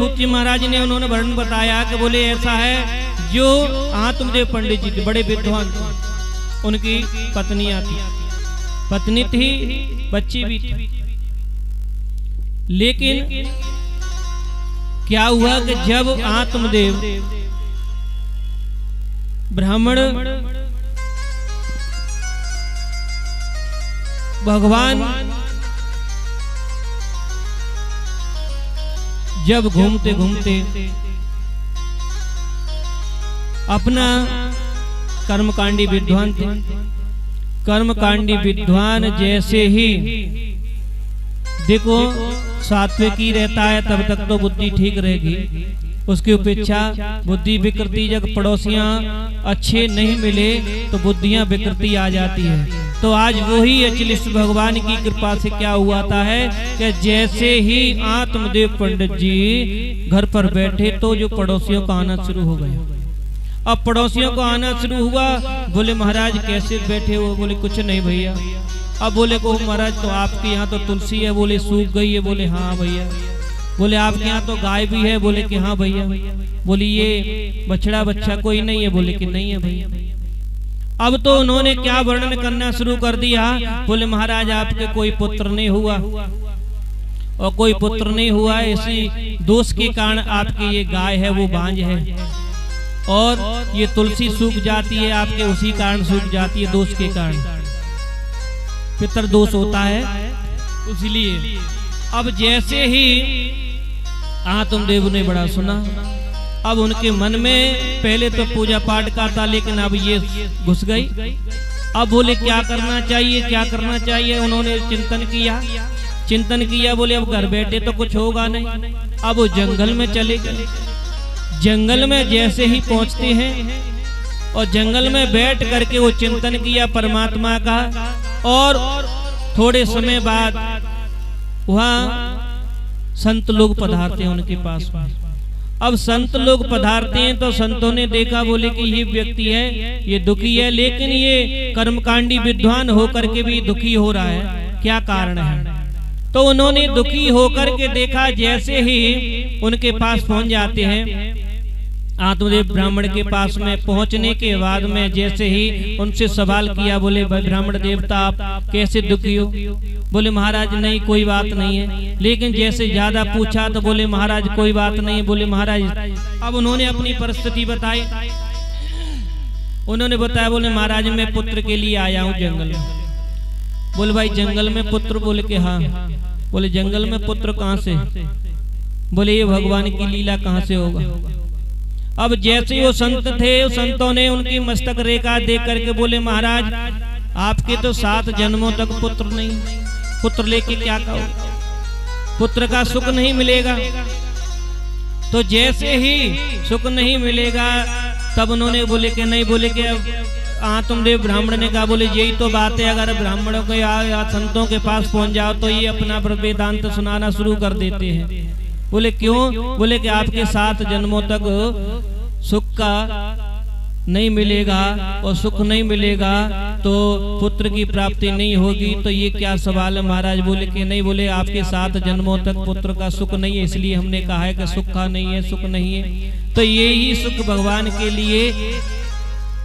सूतजी महाराज ने उन्होंने वर्णन बताया कि बोले ऐसा है, जो आत्मदेव पंडित जी थे बड़े विद्वान थे, उनकी पत्नियां थी, पत्नी थी, बच्ची भी थी। लेकिन क्या हुआ कि जब आत्मदेव ब्राह्मण भगवान जब घूमते घूमते अपना कर्मकांडी विद्वान थे, कर्मकांडी विद्वान जैसे ही देखो सात्विकी रहता है तब तक तो बुद्धि ठीक रहेगी, उसकी उपेक्षा बुद्धि विकृति, जब पड़ोसियां अच्छे नहीं मिले तो बुद्धियां विकृति आ जाती है। तो आज वही अचलिष्ट भगवान की कृपा से क्या हुआ था है कि जैसे ही आत्मदेव पंडित जी घर पर बैठे तो जो पड़ोसियों का आना शुरू हो गया। अब पड़ोसियों को आना शुरू हुआ, बोले महाराज कैसे बैठे हो? बोले कुछ नहीं भैया। अब बोले को महाराज तो आपके यहाँ तो तुलसी है, बोले सूख गई है, बोले हाँ भैया। बोले आपके यहाँ तो गाय भी है, बोले कि हाँ भैया। बोली ये बछड़ा बच्चा कोई नहीं है, बोले कि नहीं है भैया। अब तो उन्होंने क्या वर्णन करना शुरू कर दिया, बोले महाराज आपके कोई पुत्र नहीं हुआ, और कोई पुत्र नहीं हुआ इसी दोष के कारण आपकी ये गाय है वो बांझ है, और ये तुलसी सूख जाती है आपके उसी कारण सूख जाती है, दोष के कारण, पितर दोष होता है इसलिए। अब जैसे ही आत्मदेव ने बड़ा सुना, अब उनके मन में पहले तो पूजा पाठ का था, लेकिन अब ये घुस गई। अब बोले क्या करना चाहिए, क्या करना चाहिए? उन्होंने चिंतन किया, बोले अब घर बैठे तो कुछ होगा नहीं। अब वो जंगल में चले गए। जंगल में जैसे ही पहुंचते हैं और जंगल में बैठ करके वो चिंतन किया परमात्मा का, और थोड़े समय बाद वहाँ संत लोग पधारते हैं उनके पास में। अब संत लोग पधारते हैं तो संतों ने देखा, बोले कि ये व्यक्ति है ये दुखी है, लेकिन ये कर्मकांडी विद्वान होकर के भी दुखी हो रहा है, क्या कारण है? तो उन्होंने दुखी होकर के देखा, जैसे ही उनके पास पहुंच जाते हैं आत्मदेव ब्राह्मण के पास में पहुंचने के बाद में जैसे ही उनसे सवाल किया, बोले ब्राह्मण देवता आप कैसे दुखी हो? बोले महाराज नहीं कोई बात नहीं है। लेकिन जैसे ज्यादा पूछा तो बोले महाराज कोई बात नहीं है। बोले महाराज, अब उन्होंने अपनी परिस्थिति बताई, उन्होंने बताया, बोले महाराज मैं पुत्र के लिए आया हूँ जंगल में। बोले भाई जंगल में पुत्र? बोले कि हाँ। बोले जंगल में पुत्र कहाँ से? बोले ये भगवान की लीला कहाँ से होगा? अब जैसे वो संत थे, संतों ने उनकी मस्तक रेखा देख करके बोले महाराज आपके तो 7 जन्मों तक पुत्र नहीं, पुत्र लेके क्या करो, पुत्र का सुख नहीं मिलेगा। तो जैसे ही सुख नहीं मिलेगा तब उन्होंने बोले कि नहीं, बोले कि आत्मदेव ब्राह्मण ने कहा, बोले यही तो बात है, अगर ब्राह्मणों के या संतों के पास पहुंच जाओ तो ये अपना वेदांत सुनाना शुरू कर देते हैं। बोले क्यों? बोले कि आपके 7 जन्मों तक सुख का नहीं मिलेगा, और सुख नहीं मिलेगा तो पुत्र की प्राप्ति नहीं होगी। तो ये क्या सवाल है महाराज? बोले कि नहीं, बोले आपके 7 जन्मों तक पुत्र का सुख नहीं है, इसलिए हमने कहा है कि सुख का नहीं है, सुख नहीं है। तो ये ही सुख भगवान के लिए,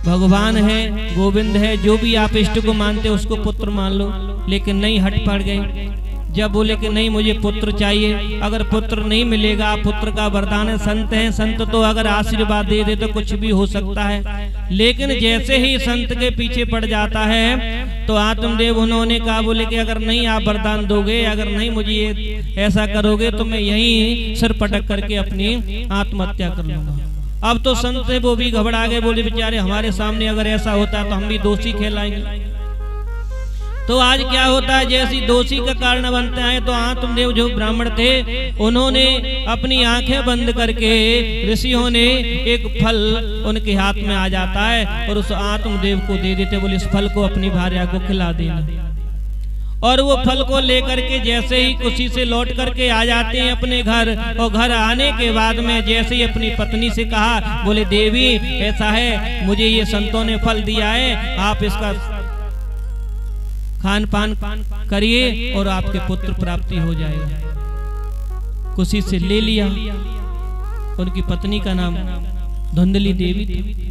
भगवान है, गोविंद है, जो भी आप इष्ट को मानते उसको पुत्र मान लो। लेकिन नहीं, हट पड़ गए। जब बोले कि नहीं मुझे पुत्र चाहिए, अगर पुत्र नहीं मिलेगा, पुत्र का वरदान है, संत है, संत तो अगर आशीर्वाद दे दे तो कुछ भी हो सकता है। लेकिन जैसे ही संत के पीछे पड़ जाता है तो आत्मदेव उन्होंने कहा, बोले कि अगर नहीं आप वरदान दोगे, अगर नहीं मुझे ऐसा करोगे तो मैं यहीं सिर पटक करके अपनी आत्महत्या कर लूंगा। अब तो संत है वो भी घबरा गए, बोले बेचारे हमारे सामने अगर ऐसा होता तो हम भी दोषी कहलाएंगे। तो आज क्या होता है, जैसी दोषी का कारण बनते हैं तो आत्मदेव जो ब्राह्मण थे उन्होंने अपनी आंखें बंद करके, ऋषियों ने एक फल उनके हाथ में आ जाता है और उस आत्मदेव को दे देते, बोले इस फल को अपनी भार्या को खिला देना। और वो फल को लेकर के जैसे ही खुशी से लौट करके आ जाते हैं अपने घर, और घर आने के बाद में जैसे ही अपनी पत्नी से कहा, बोले देवी ऐसा है, मुझे ये संतों ने फल दिया है, आप इसका खान पान करिए और आपके पुत्र प्राप्ति हो जाएगा। खुशी से ले लिया उनकी पत्नी का नाम धुंधली देवी थी।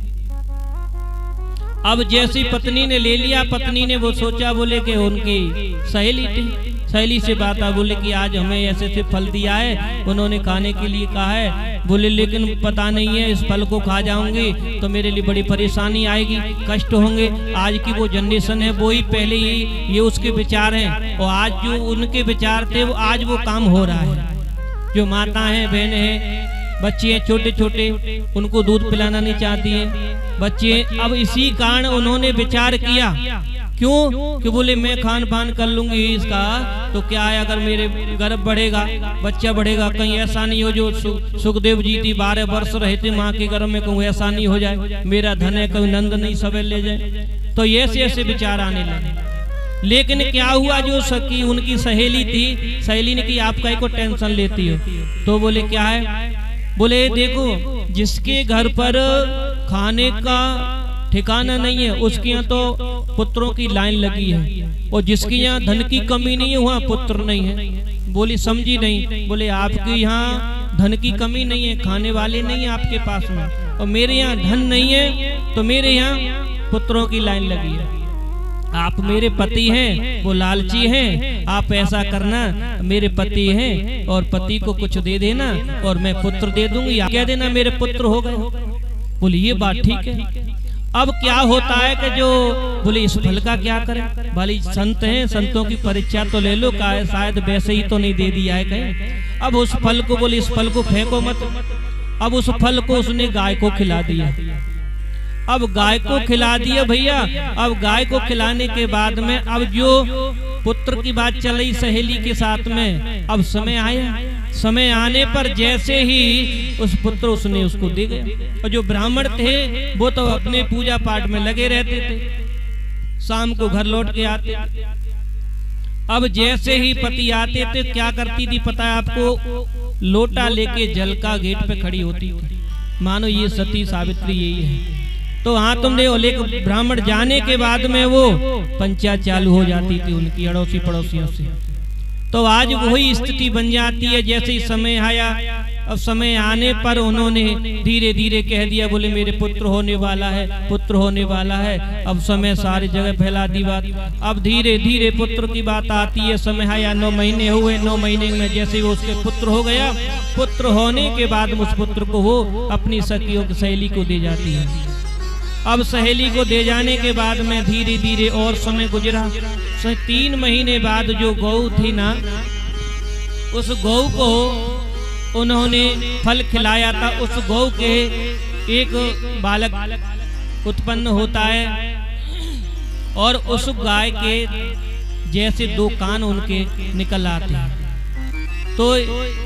अब जैसी पत्नी ने ले लिया, पत्नी ने वो सोचा, बोले कि उनकी सहेली थी, सहेली से बात आ, बोले कि आज हमें ऐसे ऐसे फल दिया है, उन्होंने खाने के लिए कहा है, बोले लेकिन पता नहीं है इस फल को खा जाऊंगी तो मेरे लिए बड़ी परेशानी आएगी, कष्ट होंगे। आज की वो जनरेशन है वो ही पहले ही ये उसके विचार हैं, और आज जो उनके विचार थे वो आज वो काम हो रहा है। जो माता हैं, बहनें हैं, बच्चे हैं छोटे छोटे, उनको दूध पिलाना नहीं चाहती है बच्चे। अब इसी कारण उन्होंने विचार किया, क्यों कि बोले मैं खान पान कर लूंगी इसका तो क्या है, अगर मेरे गर्भ बढ़ेगा, बच्चा बढ़ेगा, कहीं ऐसा नहीं हो जो सुखदेव जी थी 12 वर्ष रहे थे माँ के गर्भ में, कहूँ ऐसा नहीं हो जाए, मेरा धन है कहीं नंद नहीं सवेल ले जाए। तो ऐसे ऐसे विचार आने लगे। लेकिन क्या हुआ, जो सखी उनकी सहेली थी, सहेली ने कि आप काहे को टेंशन लेती हो, तो बोले क्या है, बोले देखो जिसके घर पर खाने का ठिकाना नहीं है उसके यहाँ तो पुत्रों की लाइन लगी है, और जिसके यहाँ धन की कमी नहीं है वहाँ पुत्र नहीं है। बोली समझी नहीं, बोले आपके यहाँ धन की कमी नहीं है, खाने वाले नहीं है आपके पास में, और मेरे यहाँ धन नहीं है तो मेरे यहाँ पुत्रों की लाइन लगी है। आप मेरे पति हैं, वो लालची हैं, आप ऐसा करना, मेरे पति हैं और पति को कुछ दे देना और मैं पुत्र दे दूंगी, आप कह देना मेरे पुत्र हो गए। बोले ये बात ठीक है। अब क्या होता है कि जो बोले इस फल का क्या करें, भले संत हैं, संतों की परीक्षा तो ले लो, का शायद वैसे ही तो नहीं दे दिया है कहीं। अब उस फल को, बोले इस फल को फेंको मत। अब उस फल को उसने गाय को खिला दिया। अब गाय को खिला दिया भैया। अब गाय को खिलाने के बाद में अब जो पुत्र की बात चल रही सहेली के साथ में, अब समय आया, समय आने पर जैसे ही उस पुत्र उसने उसको दे गया। और जो ब्राह्मण थे वो तो अपने पूजा पाठ में लगे रहते थे, शाम को घर लौट के आते। अब जैसे ही पति आते थे क्या करती थी पता है आपको, लोटा लेके जल का गेट पे खड़ी होती थी, मानो ये सती सावित्री यही है। तो हाँ तुम देखो, लेकिन ब्राह्मण जाने के बाद में वो पंचायत चालू हो जाती थी उनकी अड़ोसी पड़ोसियों से। तो आज वही स्थिति बन जाती है। जैसे ही समय आया, अब समय आने पर उन्होंने धीरे धीरे कह दिया, बोले मेरे पुत्र होने वाला है, पुत्र होने वाला है। अब समय सारी जगह फैला दी बात। अब धीरे धीरे पुत्र की बात आती है। समय आया, 9 महीने हुए, 9 महीने में जैसे वो उसके पुत्र हो गया, पुत्र होने के बाद उस पुत्र को वो अपनी सखियों की सहेली को दे जाती है। अब सहेली को दे जाने के बाद में धीरे धीरे और समय गुजरा। 3 महीने बाद जो गौ थी ना, उस गौ को उन्होंने फल खिलाया था। उस गौ के एक बालक उत्पन्न होता है और उस गाय के जैसे 2 कान उनके निकल आते हैं। तो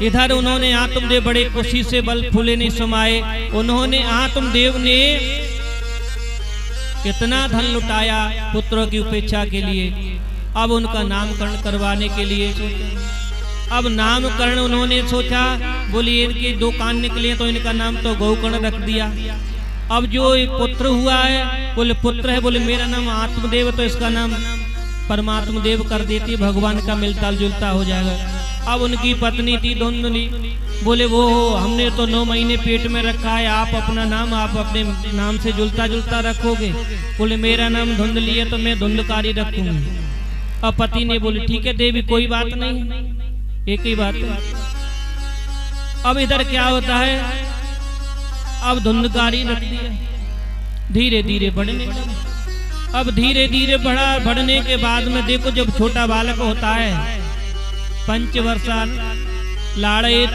इधर उन्होंने आत्मदेव बड़े खुशी से बल फूले नहीं समाये। उन्होंने आत्मदेव ने कितना धन लुटाया पुत्रों की उपेक्षा के लिए। अब उनका नामकरण करवाने के लिए अब नामकरण उन्होंने सोचा, बोलिए इनके 2 कान निकले तो इनका नाम तो गौकर्ण रख दिया। अब जो एक पुत्र हुआ है, बोले पुत्र है, बोले मेरा नाम आत्मदेव, तो इसका नाम परमात्मा देव कर देती, भगवान का मिलता जुलता हो जाएगा। अब उनकी पत्नी थी धुंधली, बोले वो हमने तो 9 महीने पेट में रखा है, आप अपना नाम आप अपने नाम से जुलता जुलता रखोगे। बोले मेरा नाम धुंधली है तो मैं धुंधकारी रखूंगी। अब पति ने बोले ठीक है देवी, कोई बात नहीं, एक ही बात है। अब इधर क्या होता है, अब धुंधकारी रख दिया, धीरे धीरे बढ़ने लगा। अब धीरे धीरे बढ़ने के बाद में देखो, जब छोटा बालक होता है 5 वर्ष लाड़े,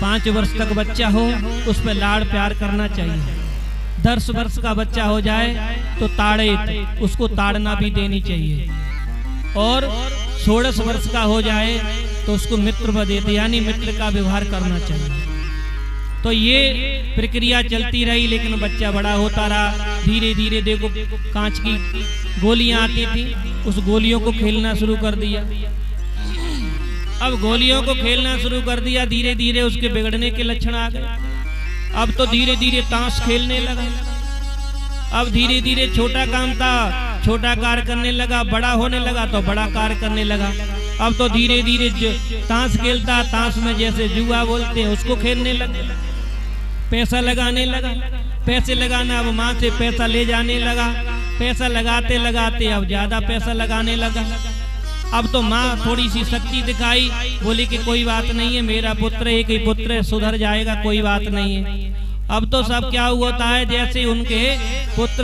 5 वर्ष तक बच्चा हो उस पर लाड़ प्यार करना चाहिए। 10 वर्ष का बच्चा हो जाए तो ताड़े, उसको ताड़ना भी देनी चाहिए। और 16 वर्ष का हो जाए तो उसको मित्र बदेते, यानी मित्र का व्यवहार करना चाहिए। तो ये प्रक्रिया चलती रही, लेकिन बच्चा बड़ा होता रहा। धीरे धीरे देखो कांच की गोलियां आती थी, उस गोलियों को खेलना शुरू कर दिया। अब गोलियों को खेलना शुरू कर दिया, धीरे धीरे उसके बिगड़ने के लक्षण आ गए। अब तो धीरे धीरे ताश खेलने लगा। अब धीरे धीरे छोटा काम था छोटा कार्य करने लगा, बड़ा होने लगा तो बड़ा कार्य करने लगा। अब तो धीरे धीरे ताश खेलता, ताश में जैसे जुआ बोलते हैं उसको खेलने लगा, पैसा लगाने लगा। पैसे लगाना, अब माँ से पैसा ले जाने लगा। पैसा लगाते लगाते अब ज्यादा पैसा लगाने लगा। अब तो माँ थोड़ी सी शक्ति दिखाई, बोली कि कोई बात नहीं है, मेरा पुत्र एक ही पुत्र है, सुधर जाएगा, कोई बात नहीं है। अब तो सब क्या होता है, जैसे उनके पुत्र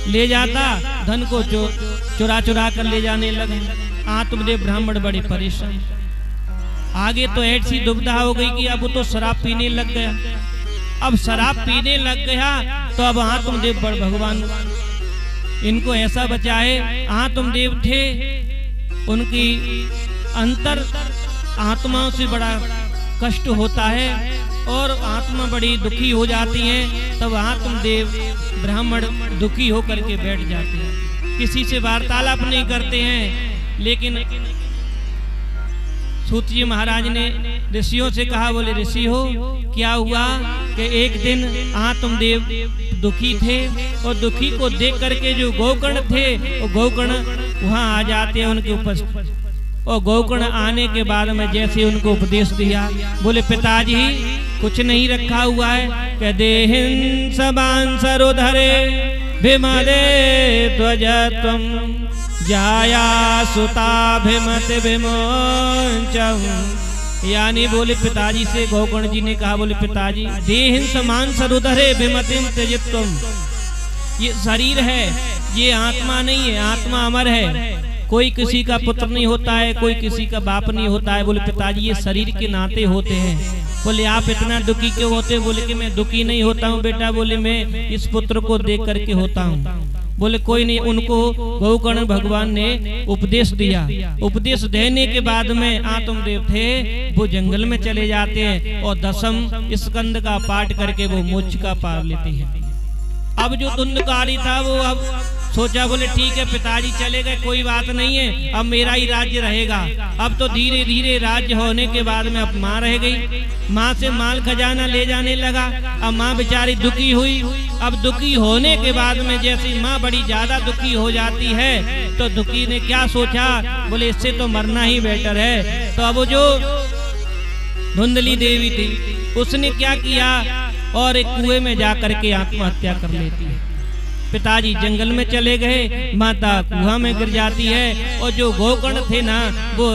ले जाता धन को चुरा चुरा कर ले जाने लगे। आत्मदेव ब्राह्मण बड़े परेशान। आगे तो ऐसी दुविधा हो गई कि अब तो शराब पीने लग गया। अब शराब पीने लग गया तो अब आत्मदेव बड़ भगवान इनको ऐसा बचाए। आत्मदेव थे, उनकी अंतर आत्माओं से बड़ा कष्ट होता है और आत्मा बड़ी दुखी हो जाती है। तब आत्मदेव ब्राह्मण दुखी होकर के बैठ जाते हैं, किसी से वार्तालाप नहीं करते हैं। लेकिन सूत जी महाराज ने ऋषियों से कहा, बोले ऋषि हो क्या हुआ कि एक दिन आत्मदेव दुखी थे और दुखी को देख करके जो गौकर्ण थे वो गौकर्ण वहां आ जाते हैं उनके उपस्थित। और गौकर्ण आने के बाद में जैसे उनको उपदेश दिया, बोले पिताजी कुछ नहीं रखा हुआ है, कह देहिं सबान सरोधरे भिमदे ध्वजत्वं जाया सुताभिमति विमोचम। यानी बोले पिताजी से गौकर्ण जी ने कहा, बोले पिताजी देहिं समान सरोधरे भिमतिम त्यजत्वम, ये शरीर है, ये आत्मा नहीं है, आत्मा अमर है। कोई किसी का पुत्र नहीं होता है, कोई किसी का बाप नहीं होता है। बोले पिताजी ये शरीर के नाते होते हैं। बोले आप इतना दुखी क्यों होते हैं? बोले कि मैं दुखी नहीं होता हूँ बेटा, बोले मैं इस पुत्र को देख करके होता हूँ। बोले कोई नहीं। उनको गौकर्ण भगवान ने उपदेश दिया। उपदेश देने के बाद में आत्मदेव थे वो जंगल में चले जाते हैं और 10वें स्कंद का पाठ करके वो मोक्ष का पार लेते हैं। अब जो धुंधकारी था वो अब सोचा, बोले ठीक है पिताजी चले गए, कोई बात नहीं है, अब मेरा ही राज्य रहेगा। अब तो धीरे धीरे राज्य होने के बाद में अब माँ रह गई। माँ से माल खजाना ले जाने लगा। अब माँ बेचारी दुखी हुई। अब दुखी होने के बाद में जैसे माँ बड़ी ज्यादा दुखी हो जाती है तो दुखी ने क्या सोचा, बोले इससे तो मरना ही बेटर है। तो अब जो धुंधली देवी थी उसने क्या किया और एक कुएं में जाकर के आत्महत्या कर लेती है। पिताजी जंगल में चले गए, माता कुआं में गिर जाती है और जो गौकर्ण थे ना वो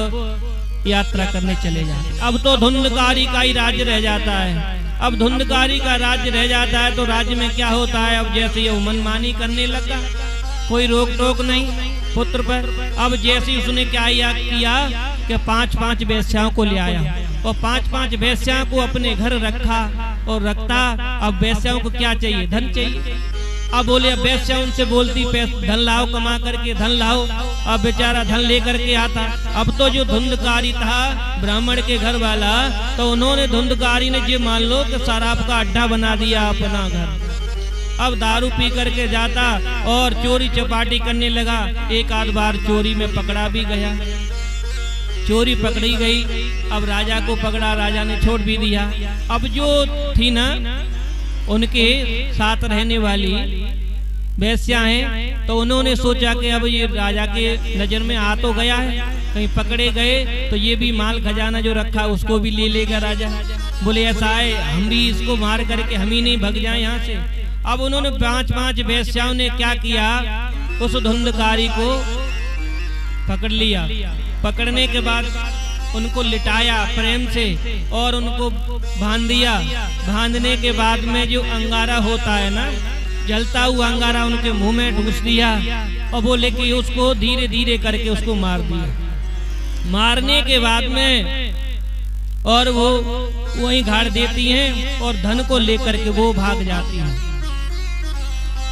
यात्रा करने चले जाते। अब तो धुंधकारी का ही राज्य रह जाता है। अब धुंधकारी का राज्य रह जाता है तो राज्य में क्या होता है, अब जैसे ये मनमानी करने लगा, कोई रोक टोक नहीं पुत्र पर। अब जैसे उसने क्या किया कि 5-5 वेश्याओं को ले आया और 5-5 वेश्याओं को अपने घर रखा और रखता। अब वेश्याओं को क्या चाहिए, धन चाहिए। अब बोले अब वेश्या उनसे बोलती धन लाओ, कमा करके धन लाओ। अब बेचारा धन लेकर के आता। अब तो जो धुंधकारी था ब्राह्मण के घर वाला, तो उन्होंने धुंधकारी ने जो मान लो कि शराब का अड्डा बना दिया अपना घर। अब दारू पी करके जाता और चोरी चपाटी करने लगा। एक आध बार चोरी में पकड़ा भी गया, चोरी पकड़ी गई। अब राजा को पकड़ा, राजा ने छोड़ भी दिया। अब जो थी ना उनके साथ रहने वाली वेश्या हैं, तो उन्होंने सोचा कि अब ये राजा के नजर में आ तो गया है, कहीं पकड़े गए तो ये भी माल खजाना जो रखा उसको भी ले लेगा राजा। बोले ऐसा है हम भी इसको मार करके हम ही नहीं भग जाए यहाँ से। अब उन्होंने 5-5 वेश्याओं ने क्या किया, उस धुंधकारी को पकड़ लिया। पकड़ने के बाद उनको लिटाया प्रेम से और उनको बांध दिया। बांधने के बाद में जो अंगारा होता है ना, जलता हुआ अंगारा उनके मुंह में ठूस दिया और बोले कि उसको धीरे धीरे करके उसको मार दिया। मारने के बाद में और वो वहीं गाड़ देती हैं और धन को लेकर के वो भाग जाती हैं।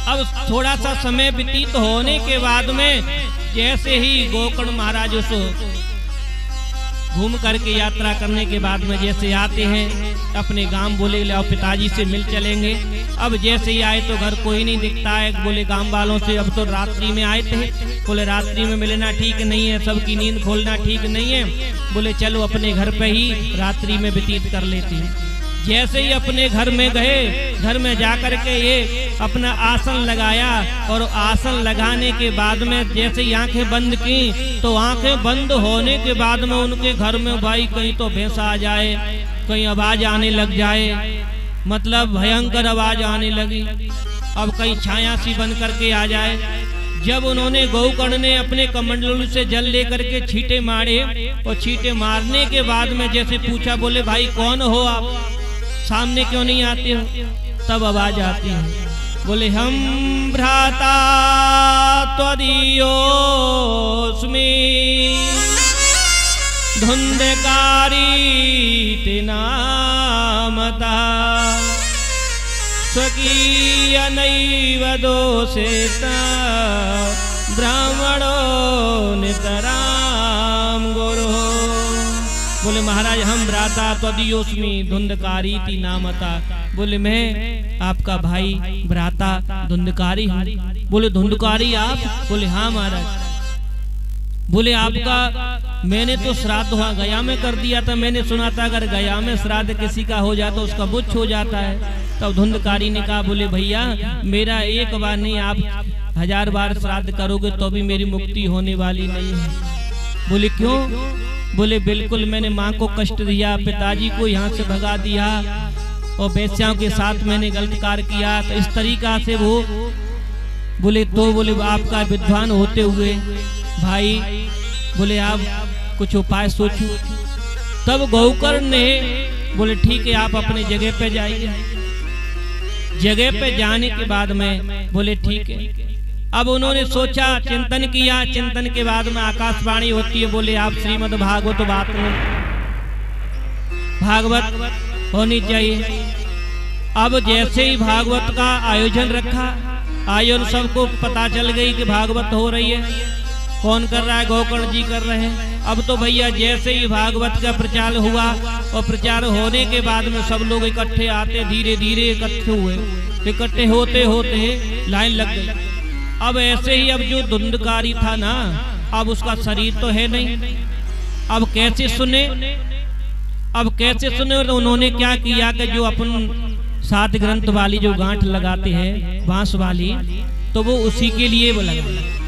अब थोड़ा सा समय व्यतीत होने के बाद में जैसे ही गौकर्ण महाराज उसको घूम करके यात्रा करने के बाद में जैसे आते हैं अपने गांव, बोले ले आओ पिताजी से मिल चलेंगे। अब जैसे ही आए तो घर कोई नहीं दिखता है। बोले गांव वालों से अब तो रात्रि में आए थे, बोले रात्रि में मिलना ठीक नहीं है, सबकी नींद खोलना ठीक नहीं है। बोले चलो अपने घर पे ही रात्रि में व्यतीत कर लेते हैं। जैसे ही अपने घर में गए, घर में जाकर के ये अपना आसन लगाया और आसन लगाने के बाद में जैसे ही आंखें बंद की तो आंखें बंद होने के बाद में उनके घर में भाई कहीं तो भैंसा आ जाए, कहीं आवाज आने लग जाए, मतलब भयंकर आवाज आने लगी। अब कहीं छाया सी बन करके आ जाए। जब उन्होंने गौकर्ण ने अपने कमंडलू से जल लेकर के छींटे मारे और छींटे मारने के बाद में जैसे पूछा, बोले भाई कौन हो आप, सामने क्यों नहीं आते हो? तब आवाज आती है, बोले हम भ्राता त्वदीयोऽस्मि धुंधकारी ते नामता स्वकीय नैव दोषेता ब्राह्मणो नितराम गुरु। बोले महाराज हम भ्राता त्वदीयोऽस्मि धुंधकारी नामता, बोले मैं आपका भाई भ्राता धुंधकारी हूँ। बोले धुंधकारी आप? बोले हाँ महाराज। बोले आपका मैंने तो श्राद्ध वहाँ गया में कर दिया था, मैंने सुना था अगर गया में श्राद्ध किसी का हो जाता तो उसका बुच्छ हो जाता है। तब धुंधकारी ने कहा, बोले भैया मेरा एक बार नहीं, आप 1000 बार श्राद्ध करोगे तो भी मेरी मुक्ति होने वाली नहीं है। बोले क्यों? बोले बिल्कुल मैंने माँ को कष्ट दिया, पिताजी को यहाँ से भगा दिया और बेस्याओं के साथ मैंने गलत कार्य किया, तो इस तरीका से वो बोले तो बोले आपका विद्वान होते हुए भाई बोले आप कुछ उपाय सोचो। तब गौकर्ण ने बोले ठीक है आप अपने जगह पे जाइए। जगह पे जाने के बाद में बोले ठीक है। अब उन्होंने सोचा, चिंतन किया, चिंतन के बाद में आकाशवाणी होती है, बोले आप श्रीमद् भागवत बात में भागवत होनी चाहिए। अब जैसे ही भागवत का आयोजन रखा, आयोजन सबको पता चल गई कि भागवत हो रही है। कौन कर रहा है? गौकर्ण जी कर रहे हैं। अब तो भैया जैसे ही भागवत का प्रचार हुआ और प्रचार होने के बाद में सब लोग इकट्ठे आते, धीरे धीरे इकट्ठे हुए, इकट्ठे होते होते लाइन लग गई। अब ऐसे ही अब जो धुंधकारी था ना, अब उसका शरीर तो है नहीं, अब कैसे सुने? अब कैसे सुने? तो उन्होंने क्या किया कि जो अपन 7 ग्रंथ वाली जो गांठ लगाते हैं बांस वाली, तो वो उसी के लिए वो लगा।